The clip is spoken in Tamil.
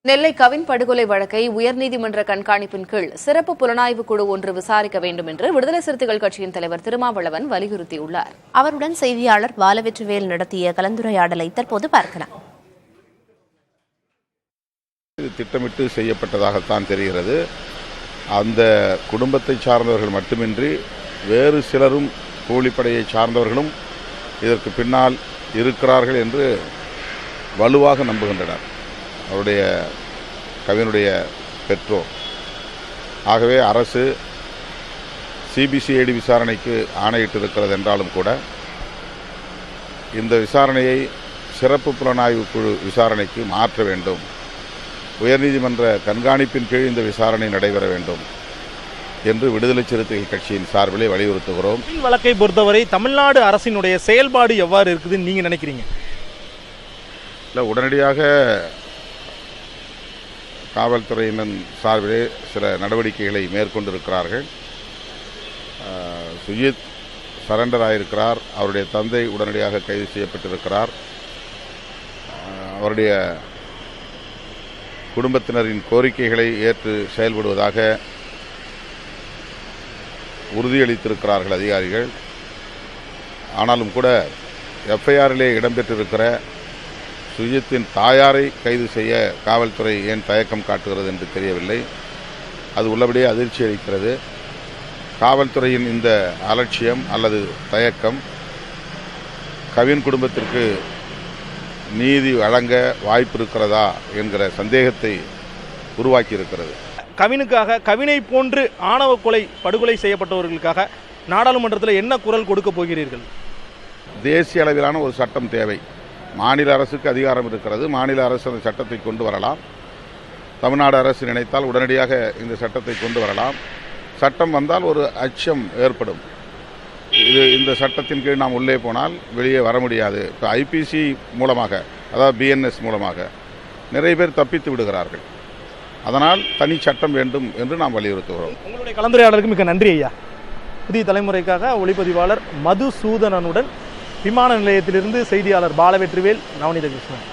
நெல்லை கவின் படுகொலை வழக்கை உயர்நீதிமன்ற கண்காணிப்பின் கீழ் சிறப்பு புலனாய்வு குழு ஒன்று விசாரிக்க வேண்டும் என்று விடுதலை சிறுத்தைகள் கட்சியின் தலைவர் திருமாவளவன் வலியுறுத்தியுள்ளார். அவருடன் செய்தியாளர் பாலவெற்றிவேல் நடத்திய கலந்துரையாடலை தற்போது பார்க்கலாம். இது திட்டமிட்டு செய்யப்பட்டதாகத்தான் தெரிகிறது. அந்த குடும்பத்தை சார்ந்தவர்கள் மட்டுமின்றி வேறு சிலரும் கூலிப்படையை சார்ந்தவர்களும் இதற்கு பின்னால் இருக்கிறார்கள் என்று வலுவாக நம்புகின்றனர் அவருடைய கவினுடைய பெற்றோர். ஆகவே அரசு சிபிசிஐடி விசாரணைக்கு ஆணையிட்டிருக்கிறது என்றாலும் கூட இந்த விசாரணையை சிறப்பு புலனாய்வு குழு விசாரணைக்கு மாற்ற வேண்டும். உயர்நீதிமன்ற கண்காணிப்பின் கீழ் இந்த விசாரணை நடைபெற வேண்டும் என்று விடுதலை சிறுத்தைகள் கட்சியின் சார்பிலே வலியுறுத்துகிறோம். வழக்கை பொறுத்தவரை தமிழ்நாடு அரசினுடைய செயல்பாடு எவ்வாறு இருக்குதுன்னு நீங்க நினைக்கிறீங்க? இல்லை, உடனடியாக காவல்துறையினர் சார்பிலே சில நடவடிக்கைகளை மேற்கொண்டிருக்கிறார்கள். சுஜித் சரண்டர் ஆகியிருக்கிறார். அவருடைய தந்தை உடனடியாக கைது செய்யப்பட்டிருக்கிறார். அவருடைய குடும்பத்தினரின் கோரிக்கைகளை ஏற்று செயல்படுவதாக உறுதியளித்திருக்கிறார்கள் அதிகாரிகள். ஆனாலும் கூட எஃப்ஐஆரிலே இடம்பெற்றிருக்கிற சுஜித்தின் தாயாரை கைது செய்ய காவல்துறை ஏன் தயக்கம் காட்டுகிறது என்று தெரியவில்லை. அது உள்ளபடியே அதிர்ச்சி அளிக்கிறது. காவல்துறையின் இந்த அலட்சியம் அல்லது தயக்கம் கவின் குடும்பத்திற்கு நீதி வழங்க வாய்ப்பு இருக்கிறதா என்கிற சந்தேகத்தை உருவாக்கி இருக்கிறது. கவினை போன்று ஆணவ கொலை படுகொலை செய்யப்பட்டவர்களுக்காக நாடாளுமன்றத்தில் என்ன குரல் கொடுக்க போகிறீர்கள்? தேசிய அளவிலான ஒரு சட்டம் தேவை. மாநில அரசுக்கு அதிகாரம் இருக்கிறது. மாநில அரசு அந்த சட்டத்தை கொண்டு வரலாம். தமிழ்நாடு அரசு நினைத்தால் உடனடியாக இந்த சட்டத்தை கொண்டு வரலாம். சட்டம் வந்தால் ஒரு அச்சம் ஏற்படும். இந்த சட்டத்தின் கீழ் நாம் உள்ளே போனால் வெளியே வர முடியாது. இப்போ ஐபிசி மூலமாக, அதாவது பிஎன்எஸ் மூலமாக நிறைய பேர் தப்பித்து விடுகிறார்கள். அதனால் தனி சட்டம் வேண்டும் என்று நாம் வலியுறுத்துகிறோம். உங்களுடைய கலந்துரையாடலுக்கு மிக நன்றி ஐயா. புதிய தலைமுறைக்காக ஒளிப்பதிவாளர் மதுசூதனனுடன் விமான நிலையத்திலிருந்து செய்தியாளர் பாலவெற்றிவேல், நவநீத கிருஷ்ணன்.